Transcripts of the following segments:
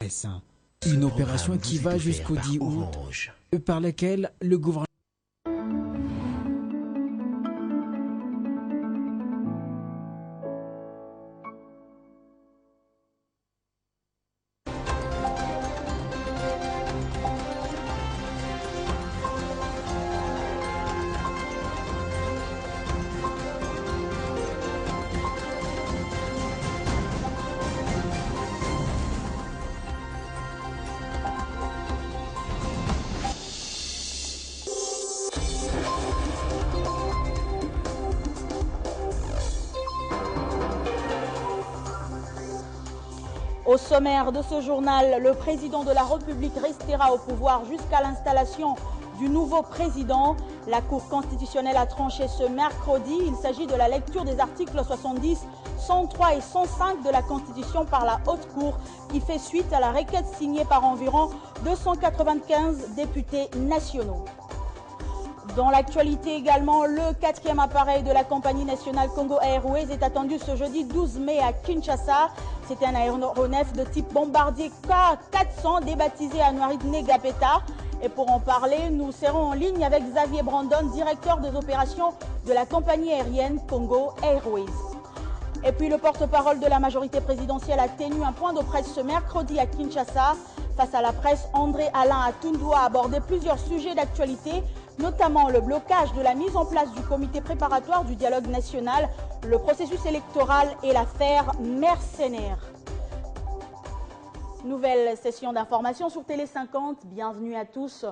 S1. Une opération qui va jusqu'au 10 août, par laquelle le gouvernement Au sommaire de ce journal, le président de la République restera au pouvoir jusqu'à l'installation du nouveau président. La Cour constitutionnelle a tranché ce mercredi. Il s'agit de la lecture des articles 70, 103 et 105 de la Constitution par la Haute Cour qui fait suite à la requête signée par environ 295 députés nationaux. Dans l'actualité également, le 4e appareil de la compagnie nationale Congo Airways est attendu ce jeudi 12 mai à Kinshasa. C'est un aéronef de type bombardier K400 débaptisé Anouarit Negapeta. Et pour en parler, nous serons en ligne avec Xavier Brandon, directeur des opérations de la compagnie aérienne Congo Airways. Et puis le porte-parole de la majorité présidentielle a tenu un point de presse ce mercredi à Kinshasa. Face à la presse, André Alain Atundoua a abordé plusieurs sujets d'actualité, notamment le blocage de la mise en place du comité préparatoire du dialogue national, le processus électoral et l'affaire mercenaire. Nouvelle session d'information sur Télé 50. Bienvenue à tous.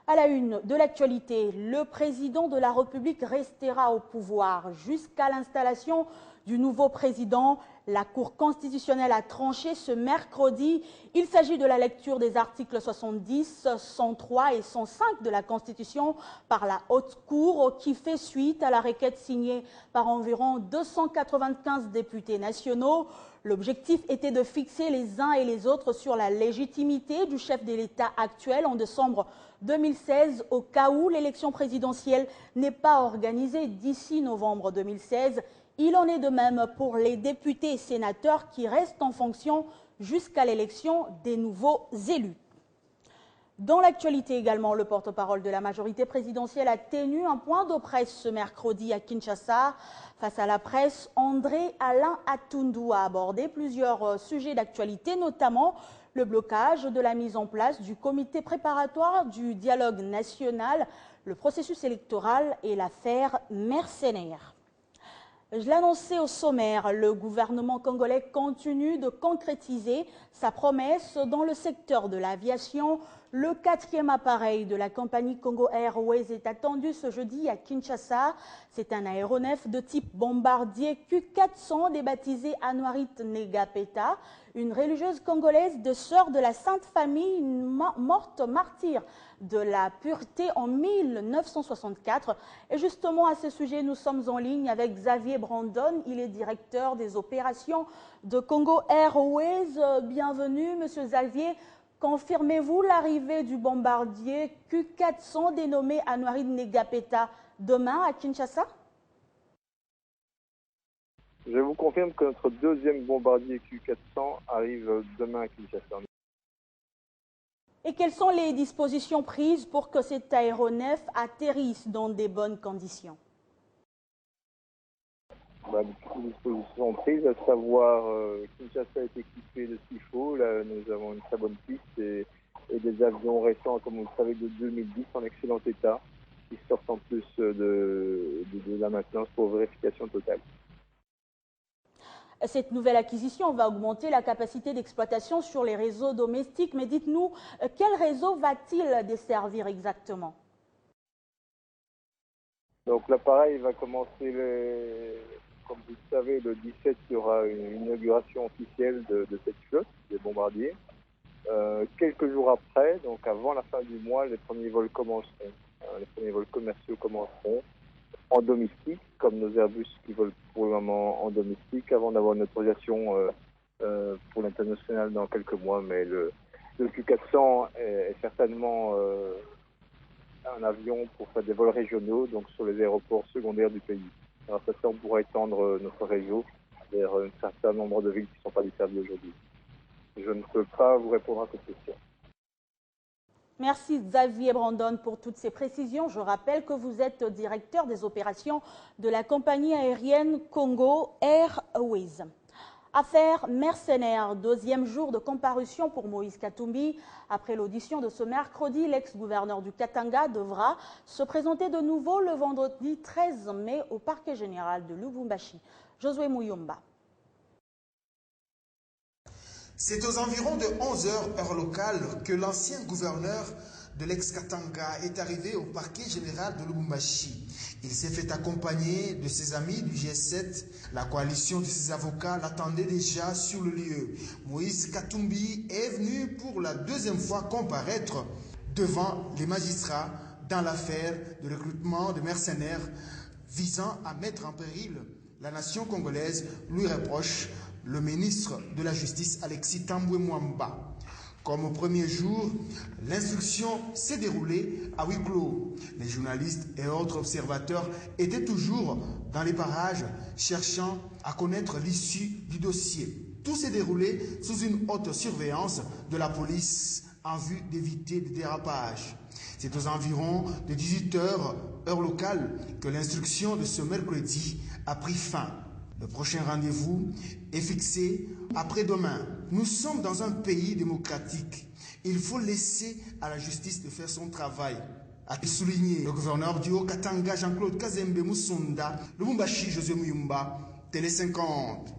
À la une de l'actualité, le président de la République restera au pouvoir jusqu'à l'installation du nouveau président. La Cour constitutionnelle a tranché ce mercredi. Il s'agit de la lecture des articles 70, 103 et 105 de la Constitution par la Haute Cour qui fait suite à la requête signée par environ 295 députés nationaux. L'objectif était de fixer les uns et les autres sur la légitimité du chef de l'État actuel en décembre 2016 au cas où l'élection présidentielle n'est pas organisée d'ici novembre 2016. Il en est de même pour les députés et sénateurs qui restent en fonction jusqu'à l'élection des nouveaux élus. Dans l'actualité également, le porte-parole de la majorité présidentielle a tenu un point de presse ce mercredi à Kinshasa. Face à la presse, André Alain Atundoua a abordé plusieurs sujets d'actualité, notamment le blocage de la mise en place du comité préparatoire du dialogue national, le processus électoral et l'affaire mercenaire. Je l'annonçais au sommaire, le gouvernement congolais continue de concrétiser sa promesse dans le secteur de l'aviation. Le 4e appareil de la compagnie Congo Airways est attendu ce jeudi à Kinshasa. C'est un aéronef de type bombardier Q400 débaptisé Anouarit Negapeta, une religieuse congolaise de sœur de la Sainte Famille, morte martyre de la pureté en 1964. Et justement à ce sujet, nous sommes en ligne avec Xavier Brandon. Il est directeur des opérations de Congo Airways. Bienvenue, Monsieur Xavier. Confirmez-vous l'arrivée du bombardier Q400 dénommé Anouarit Negapeta demain à Kinshasa? Je vous confirme que notre deuxième bombardier Q400 arrive demain à Kinshasa. Et quelles sont les dispositions prises pour que cet aéronef atterrisse dans des bonnes conditions? Les dispositions prises, à savoir Kinshasa est équipé de ce qu'il faut. Là, nous avons une très bonne piste et des avions récents, comme vous le savez, de 2010 en excellent état, qui sortent en plus de la maintenance pour vérification totale. Cette nouvelle acquisition va augmenter la capacité d'exploitation sur les réseaux domestiques. Mais dites-nous, quel réseau va-t-il desservir exactement? Donc l'appareil va commencer, comme vous le savez, le 17, il y aura une inauguration officielle de cette flotte des bombardiers. Quelques jours après, donc avant la fin du mois, les premiers vols commenceront. Les premiers vols commerciaux commenceront en domestique, comme nos Airbus qui volent pour le moment en domestique, avant d'avoir une autorisation pour l'international dans quelques mois. Mais le Q400 est certainement un avion pour faire des vols régionaux, donc sur les aéroports secondaires du pays. Alors ça, on pourra étendre notre réseau vers un certain nombre de villes qui ne sont pas desservies aujourd'hui. je ne peux pas vous répondre à cette question. Merci Xavier Brandon pour toutes ces précisions. Je rappelle que vous êtes directeur des opérations de la compagnie aérienne Congo Airways. Affaire mercenaire, deuxième jour de comparution pour Moïse Katumbi. Après l'audition de ce mercredi, l'ex-gouverneur du Katanga devra se présenter de nouveau le vendredi 13 mai au parquet général de Lubumbashi. Josué Mouyomba. C'est aux environs de 11 h heure locale que l'ancien gouverneur de l'ex-Katanga est arrivé au parquet général de Lubumbashi. Il s'est fait accompagner de ses amis du G7. La coalition de ses avocats l'attendait déjà sur le lieu. Moïse Katumbi est venu pour la deuxième fois comparaître devant les magistrats dans l'affaire de recrutement de mercenaires visant à mettre en péril la nation congolaise, lui reproche le ministre de la Justice, Alexis Tambwe Mwamba. Comme au premier jour, l'instruction s'est déroulée à huis clos. Les journalistes et autres observateurs étaient toujours dans les parages, cherchant à connaître l'issue du dossier. Tout s'est déroulé sous une haute surveillance de la police en vue d'éviter des dérapages. C'est aux environs de 18 h heure locale que l'instruction de ce mercredi a pris fin. Le prochain rendez-vous est fixé après-demain. Nous sommes dans un pays démocratique. Il faut laisser à la justice de faire son travail, a-t-il souligné le gouverneur du Haut-Katanga, Jean-Claude Kazembe Moussonda. Lubumbashi, José Mouyumba, Télé 50.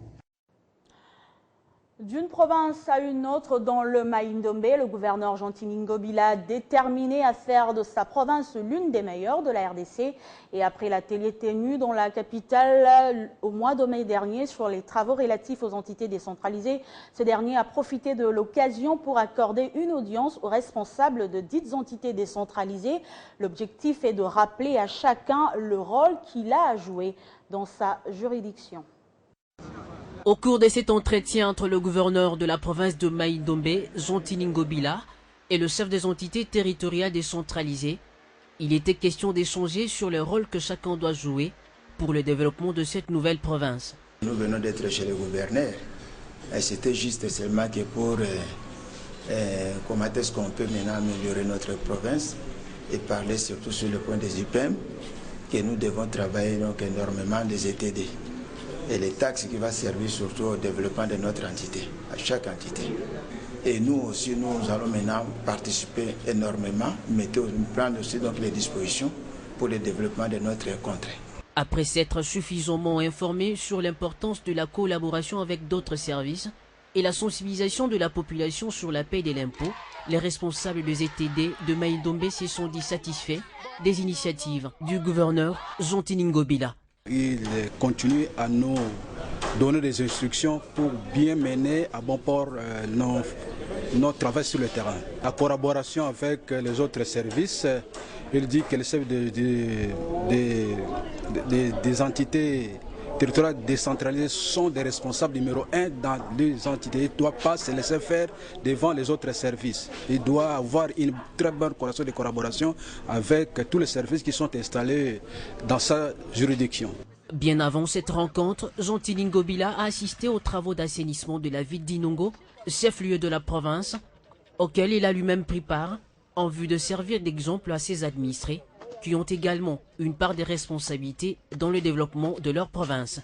D'une province à une autre, dans le Mai-Ndombe, le gouverneur Jean-Tini Ngobila, déterminé à faire de sa province l'une des meilleures de la RDC. Et après l'atelier tenu dans la capitale au mois de mai dernier sur les travaux relatifs aux entités décentralisées, ce dernier a profité de l'occasion pour accorder une audience aux responsables de dites entités décentralisées. L'objectif est de rappeler à chacun le rôle qu'il a à jouer dans sa juridiction. Au cours de cet entretien entre le gouverneur de la province de Mai-Ndombe, Jean-Tini Ngobila, et le chef des entités territoriales décentralisées, il était question d'échanger sur le rôle que chacun doit jouer pour le développement de cette nouvelle province. Nous venons d'être chez le gouverneur. C'était juste seulement que pour comment est-ce qu'on peut maintenant améliorer notre province et parler surtout sur le point des IPM, que nous devons travailler donc énormément des ETD. Et les taxes qui vont servir surtout au développement de notre entité, à chaque entité. Et nous aussi, nous allons maintenant participer énormément, prendre aussi donc les dispositions pour le développement de notre contrée. Après s'être suffisamment informé sur l'importance de la collaboration avec d'autres services et la sensibilisation de la population sur la paie de l'impôt, les responsables des ETD de Mai-Ndombe se sont dit satisfaits des initiatives du gouverneur Jean-Tini Ngobila. Il continue à nous donner des instructions pour bien mener à bon port notre travail sur le terrain. En collaboration avec les autres services, il dit que les chefs des entités territoriales décentralisées sont des responsables numéro 1 dans les entités. Il ne doit pas se laisser faire devant les autres services. Il doit avoir une très bonne relation de collaboration avec tous les services qui sont installés dans sa juridiction. Bien avant cette rencontre, Jean-Tini Ngobila a assisté aux travaux d'assainissement de la ville d'Inongo, chef-lieu de la province, auquel il a lui-même pris part, en vue de servir d'exemple à ses administrés, qui ont également une part des responsabilités dans le développement de leur province.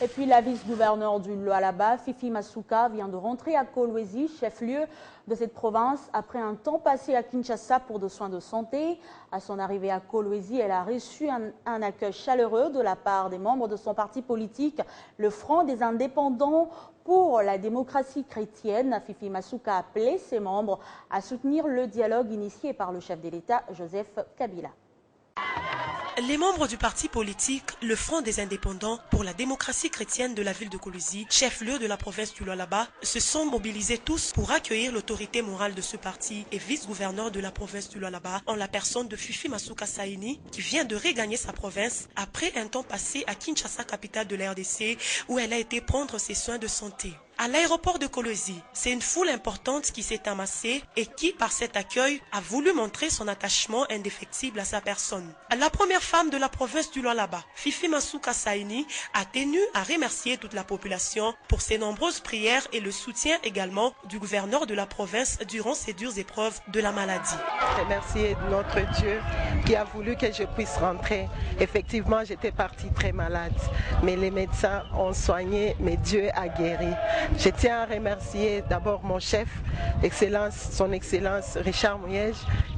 Et puis la vice-gouverneure du Lualaba, Fifi Masuka, vient de rentrer à Kolwezi, chef-lieu de cette province, après un temps passé à Kinshasa pour des soins de santé. À son arrivée à Kolwezi, elle a reçu un accueil chaleureux de la part des membres de son parti politique, le Front des Indépendants pour la démocratie chrétienne. Fifi Masuka a appelé ses membres à soutenir le dialogue initié par le chef de l'État, Joseph Kabila. Les membres du parti politique, le Front des Indépendants pour la démocratie chrétienne de la ville de Kolwezi, chef-lieu de la province du Lualaba, se sont mobilisés tous pour accueillir l'autorité morale de ce parti et vice-gouverneur de la province du Lualaba en la personne de Fifi Masuka Saini, qui vient de regagner sa province après un temps passé à Kinshasa, capitale de la RDC, où elle a été prendre ses soins de santé. À l'aéroport de Kolwezi, c'est une foule importante qui s'est amassée et qui, par cet accueil, a voulu montrer son attachement indéfectible à sa personne. La première femme de la province du Lualaba, Fifi Masuka Saini, a tenu à remercier toute la population pour ses nombreuses prières et le soutien également du gouverneur de la province durant ces dures épreuves de la maladie. Remercier notre Dieu qui a voulu que je puisse rentrer. Effectivement, j'étais partie très malade, mais les médecins ont soigné, mais Dieu a guéri. Je tiens à remercier d'abord mon chef, son Excellence Richard Mouyej,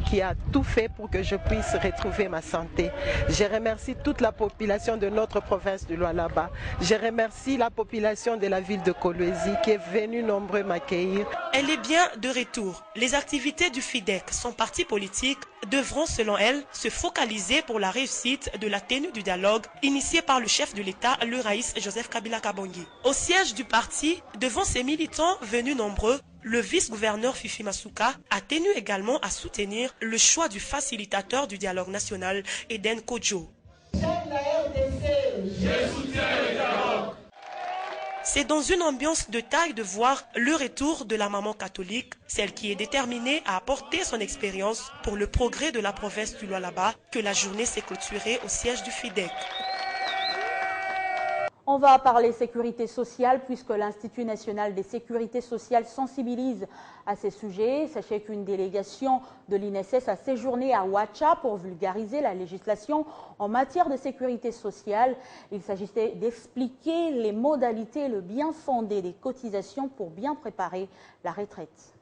qui a tout fait pour que je puisse retrouver ma santé. Je remercie toute la population de notre province du Lualaba. Je remercie la population de la ville de Kolwezi qui est venue nombreux m'accueillir. Elle est bien de retour. Les activités du FIDEC, son parti politique, devront, selon elle, se focaliser pour la réussite de la tenue du dialogue initié par le chef de l'État, le Raïs Joseph Kabila Kabange. Au siège du parti, devant ses militants venus nombreux, le vice-gouverneur Fifi Masuka a tenu également à soutenir le choix du facilitateur du dialogue national, Eden Kodjo. C'est dans une ambiance de taille de voir le retour de la maman catholique, celle qui est déterminée à apporter son expérience pour le progrès de la province du Lualaba, que la journée s'est clôturée au siège du FIDEC. On va parler sécurité sociale puisque l'Institut national des sécurités sociales sensibilise à ces sujets. Sachez qu'une délégation de l'INSS a séjourné à Ouacha pour vulgariser la législation en matière de sécurité sociale. Il s'agissait d'expliquer les modalités et le bien fondé des cotisations pour bien préparer la retraite.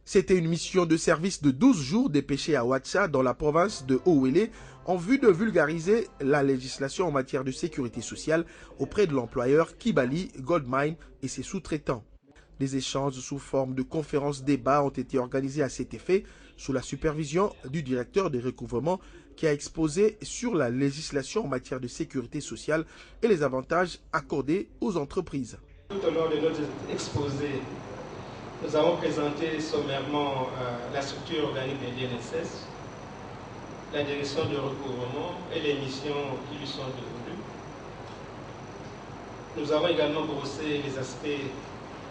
C'était une mission de service de 12 jours dépêchée à Ouacha dans la province de Owele en vue de vulgariser la législation en matière de sécurité sociale auprès de l'employeur Kibali Goldmine et ses sous-traitants. Des échanges sous forme de conférences-débats ont été organisés à cet effet sous la supervision du directeur des recouvrements qui a exposé sur la législation en matière de sécurité sociale et les avantages accordés aux entreprises. Tout au long de notre exposé, nous avons présenté sommairement la structure organique de l'INSS, la direction de recouvrement et les missions qui lui sont dévolues. Nous avons également brossé les aspects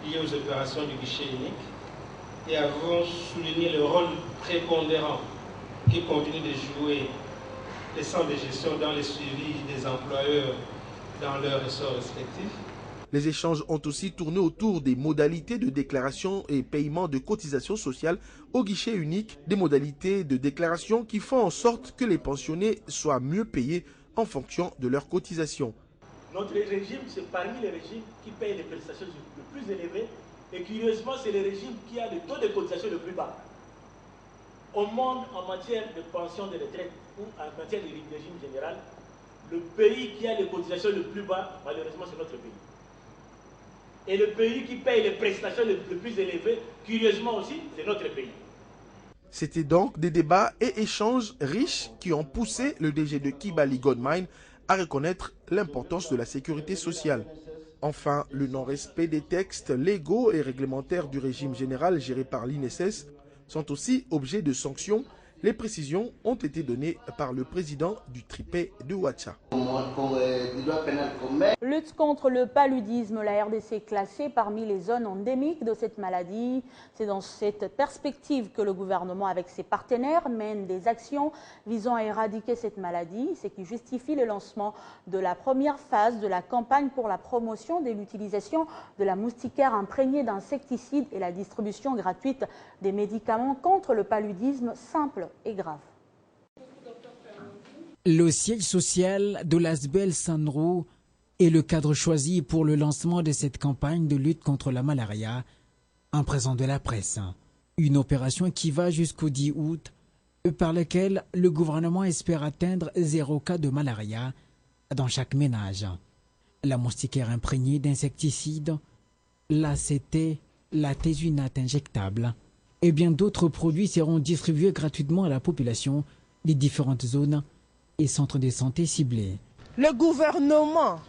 liés aux opérations du guichet unique et avons souligné le rôle prépondérant qui continue de jouer les centres de gestion dans le suivi des employeurs dans leurs ressorts respectifs. Les échanges ont aussi tourné autour des modalités de déclaration et paiement de cotisations sociales au guichet unique, des modalités de déclaration qui font en sorte que les pensionnés soient mieux payés en fonction de leurs cotisations. Notre régime, c'est parmi les régimes qui payent les prestations les plus élevées et curieusement, c'est le régime qui a le taux de cotisation le plus bas. Au monde, en matière de pension de retraite ou en matière de régime général, le pays qui a les cotisations le plus bas, malheureusement, c'est notre pays. Et le pays qui paye les prestations les plus élevées, curieusement aussi, c'est notre pays. C'était donc des débats et échanges riches qui ont poussé le DG de Kibali Goldmine à reconnaître l'importance de la sécurité sociale. Enfin, le non-respect des textes légaux et réglementaires du régime général géré par l'INSS sont aussi objets de sanctions. Les précisions ont été données par le président du tripé de Ouacha. Lutte contre le paludisme, la RDC est classée parmi les zones endémiques de cette maladie. C'est dans cette perspective que le gouvernement, avec ses partenaires, mène des actions visant à éradiquer cette maladie, ce qui justifie le lancement de la première phase de la campagne pour la promotion de l'utilisation de la moustiquaire imprégnée d'insecticides et la distribution gratuite des médicaments contre le paludisme simple et grave. Le siège social de l'Asbel Sanrou est le cadre choisi pour le lancement de cette campagne de lutte contre la malaria en présence de la presse. Une opération qui va jusqu'au 10 août, par laquelle le gouvernement espère atteindre 0 cas de malaria dans chaque ménage. La moustiquaire imprégnée d'insecticides, l'ACT, la tésunate injectable et bien d'autres produits seront distribués gratuitement à la population des différentes zones et centres de santé ciblés. Le gouvernement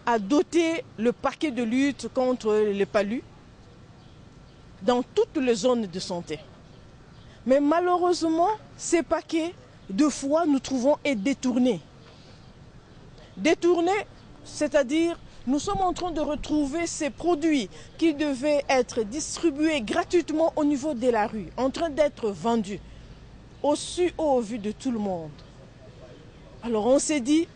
a doté le paquet de lutte contre le palu dans toutes les zones de santé. Mais malheureusement, ces paquets, deux fois, nous trouvons est détourné. Détourné, c'est-à-dire Nous sommes en train de retrouver ces produits qui devaient être distribués gratuitement au niveau de la rue, en train d'être vendus au vu de tout le monde. Alors on s'est dit,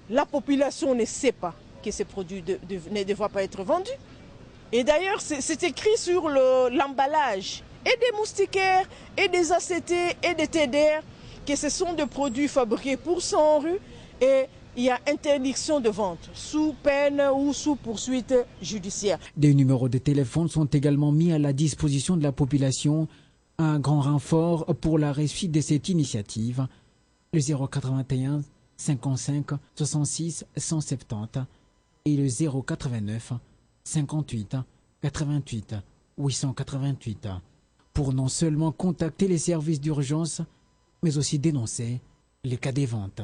la population ne sait pas que ces produits ne doivent pas être vendus. Et d'ailleurs, c'est écrit sur l'emballage, et des moustiquaires, et des ACT, et des TDR, que ce sont des produits fabriqués pour ça en rue, et il y a interdiction de vente, sous peine ou sous poursuite judiciaire. Des numéros de téléphone sont également mis à la disposition de la population, un grand renfort pour la réussite de cette initiative. Le 081 55 66 170 et le 089 58 88 888 pour non seulement contacter les services d'urgence, mais aussi dénoncer les cas des ventes.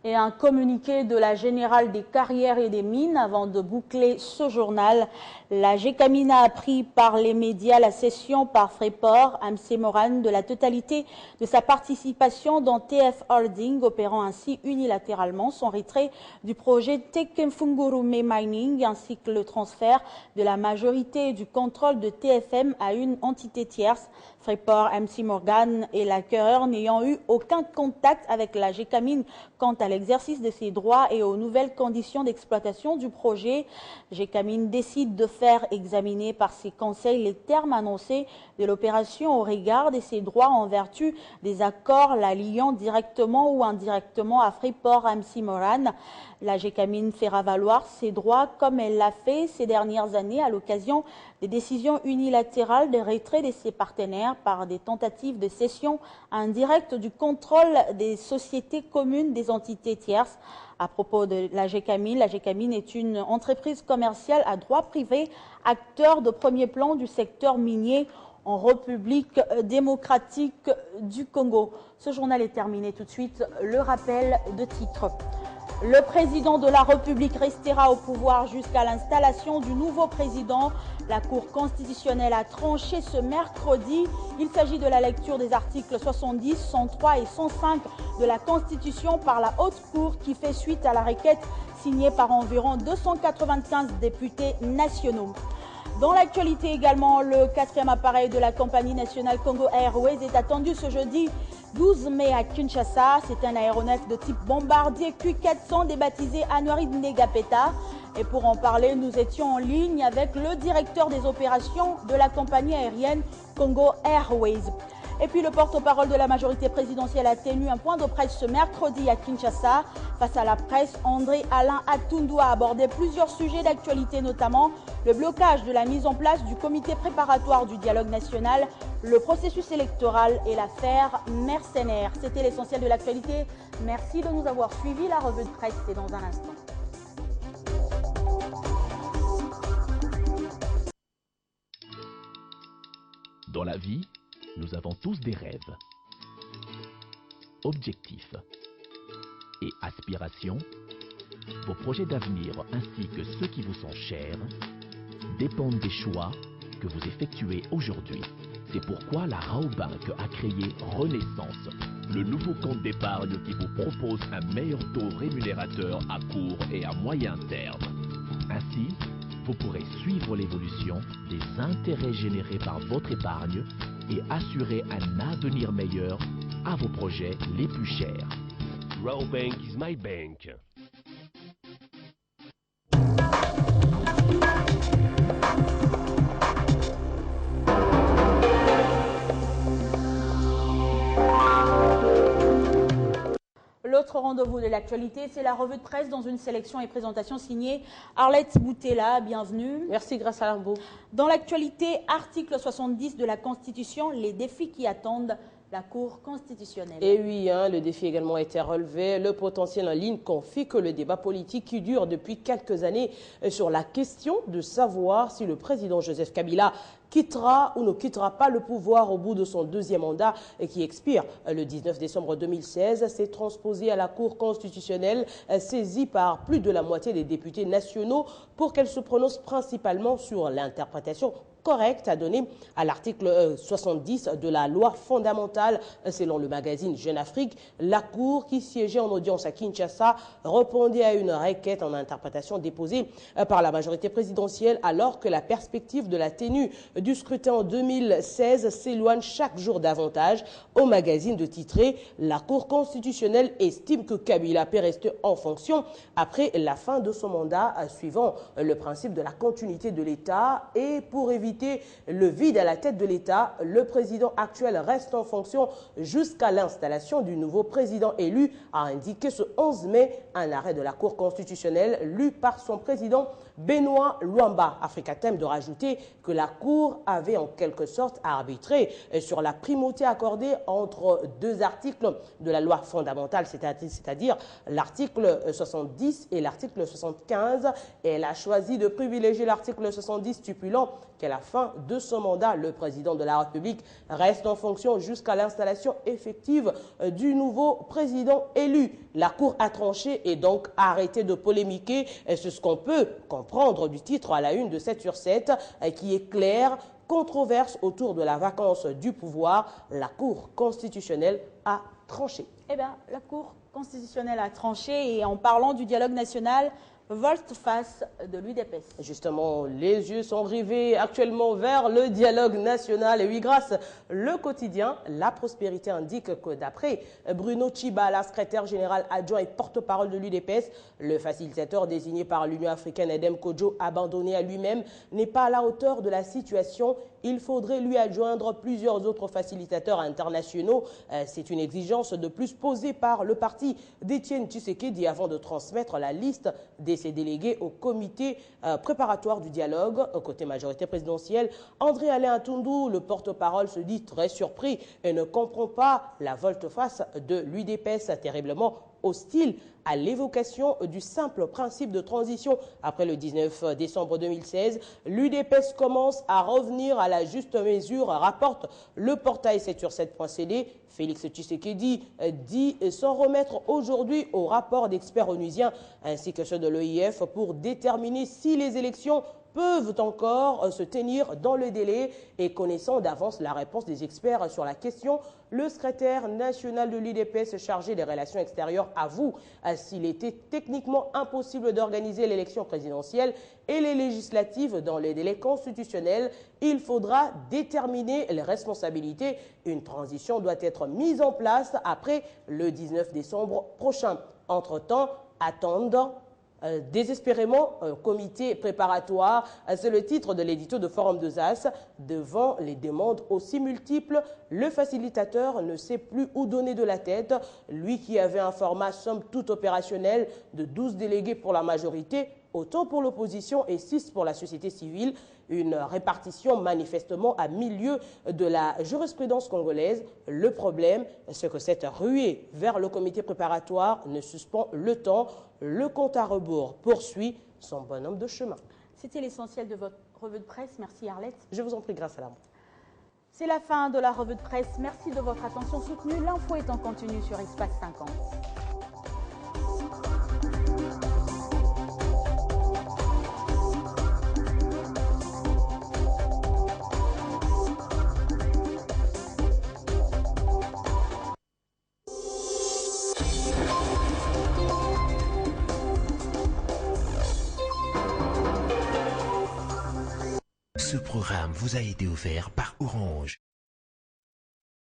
Et un communiqué de la Générale des Carrières et des Mines avant de boucler ce journal. La GECAMINE a appris par les médias la cession par Freeport MC Moran de la totalité de sa participation dans TF Holding, opérant ainsi unilatéralement son retrait du projet Tekemfungurume Mining ainsi que le transfert de la majorité du contrôle de TFM à une entité tierce. Freeport MC Morgan et l'acquéreur n'ayant eu aucun contact avec la GECAMINE quant à l'exercice de ses droits et aux nouvelles conditions d'exploitation du projet. GECAMINE décide de faire examiner par ses conseils les termes annoncés de l'opération au regard de ses droits en vertu des accords la liant directement ou indirectement à Freeport MC Moran. La GECAMINE fera valoir ses droits comme elle l'a fait ces dernières années à l'occasion des décisions unilatérales de retrait de ses partenaires par des tentatives de cession indirecte du contrôle des sociétés communes des entités tierces. À propos de la GECAMINE est une entreprise commerciale à droit privé, acteur de premier plan du secteur minier en République démocratique du Congo. Ce journal est terminé. Tout de suite, le rappel de titres. Le président de la République restera au pouvoir jusqu'à l'installation du nouveau président. La Cour constitutionnelle a tranché ce mercredi. Il s'agit de la lecture des articles 70, 103 et 105 de la Constitution par la Haute Cour qui fait suite à la requête signée par environ 295 députés nationaux. Dans l'actualité également, le 4e appareil de la compagnie nationale Congo Airways est attendu ce jeudi 12 mai à Kinshasa. C'est un aéronef de type bombardier Q400 débaptisé Anouarid Negapeta. Et pour en parler, nous étions en ligne avec le directeur des opérations de la compagnie aérienne Congo Airways. Et puis le porte-parole de la majorité présidentielle a tenu un point de presse ce mercredi à Kinshasa. Face à la presse, André Alain Atundu a abordé plusieurs sujets d'actualité, notamment le blocage de la mise en place du comité préparatoire du dialogue national, le processus électoral et l'affaire mercenaire. C'était l'essentiel de l'actualité. Merci de nous avoir suivis. La revue de presse, c'est dans un instant. Dans la vie, nous avons tous des rêves, objectifs et aspirations. Vos projets d'avenir ainsi que ceux qui vous sont chers dépendent des choix que vous effectuez aujourd'hui. C'est pourquoi la Raobank a créé Renaissance, le nouveau compte d'épargne qui vous propose un meilleur taux rémunérateur à court et à moyen terme. Ainsi, vous pourrez suivre l'évolution des intérêts générés par votre épargne et assurer un avenir meilleur à vos projets les plus chers. Raobank is my bank. L'autre rendez-vous de l'actualité, c'est la revue de presse dans une sélection et présentation signée Arlette Boutella. Bienvenue. Merci, grâce à Lambeau. Dans l'actualité, article 70 de la Constitution, les défis qui attendent la Cour constitutionnelle. Et oui, le défi également a été relevé. Le potentiel en ligne confie que le débat politique qui dure depuis quelques années sur la question de savoir si le président Joseph Kabila quittera ou ne quittera pas le pouvoir au bout de son deuxième mandat et qui expire le 19 décembre 2016, s'est transposé à la Cour constitutionnelle saisie par plus de la moitié des députés nationaux pour qu'elle se prononce principalement sur l'interprétation correcte à donner à l'article 70 de la loi fondamentale. Selon le magazine Jeune Afrique, la Cour, qui siégeait en audience à Kinshasa, répondait à une requête en interprétation déposée par la majorité présidentielle alors que la perspective de la tenue du scrutin en 2016 s'éloigne chaque jour davantage. Au magazine de titrer, la Cour constitutionnelle estime que Kabila peut rester en fonction après la fin de son mandat, suivant le principe de la continuité de l'État, et pour éviter le vide à la tête de l'État, le président actuel reste en fonction jusqu'à l'installation du nouveau président élu, a indiqué ce 11 mai un arrêt de la Cour constitutionnelle lu par son président Benoît Luamba. Africatem de rajouter que la Cour avait en quelque sorte arbitré sur la primauté accordée entre deux articles de la loi fondamentale, c'est-à-dire l'article 70 et l'article 75. Elle a choisi de privilégier l'article 70 stipulant qu'à la fin de son mandat, le président de la République reste en fonction jusqu'à l'installation effective du nouveau président élu. La Cour a tranché et donc arrêté de polémiquer. C'est ce qu'on peut comprendre du titre à la une de 7/7 qui est clair. Controverse autour de la vacance du pouvoir. La Cour constitutionnelle a tranché. Eh bien, la Cour constitutionnelle a tranché et en parlant du dialogue national, volte-face de l'UDPS. Justement, les yeux sont rivés actuellement vers le dialogue national. Et oui, grâce le quotidien, La Prospérité indique que d'après Bruno Tshibala, secrétaire général adjoint et porte-parole de l'UDPS, le facilitateur désigné par l'Union africaine Edem Kodjo, abandonné à lui-même, n'est pas à la hauteur de la situation. Il faudrait lui adjoindre plusieurs autres facilitateurs internationaux. C'est une exigence de plus posée par le parti d'Étienne Tshisekedi avant de transmettre la liste de ses délégués au comité préparatoire du dialogue. Au côté majorité présidentielle, André-Alain Atundu, le porte-parole, se dit très surpris et ne comprend pas la volte-face de l'UDPS terriblement hostile à l'évocation du simple principe de transition. Après le 19 décembre 2016, l'UDPS commence à revenir à la juste mesure, rapporte le portail 7sur7.cd. Félix Tshisekedi dit s'en remettre aujourd'hui au rapport d'experts onusiens ainsi que ceux de l'EIF pour déterminer si les élections peuvent encore se tenir dans le délai. Et connaissant d'avance la réponse des experts sur la question, le secrétaire national de l'UDPS chargé des relations extérieures avoue s'il était techniquement impossible d'organiser l'élection présidentielle et les législatives dans les délais constitutionnels, il faudra déterminer les responsabilités. Une transition doit être mise en place après le 19 décembre prochain. Entre-temps, attendant désespérément, comité préparatoire, c'est le titre de l'édito de Forum de Zas. Devant les demandes aussi multiples, le facilitateur ne sait plus où donner de la tête. Lui qui avait un format somme toute opérationnel de 12 délégués pour la majorité, autant pour l'opposition et 6 pour la société civile. Une répartition manifestement à milieu de la jurisprudence congolaise. Le problème, c'est que cette ruée vers le comité préparatoire ne suspend le temps. Le compte à rebours poursuit son bonhomme de chemin. C'était l'essentiel de votre revue de presse. Merci Arlette. Je vous en prie, grâce à l'âme. C'est la fin de la revue de presse. Merci de votre attention soutenue. L'info est en continu sur Espace 50. Ce programme vous a été offert par Orange.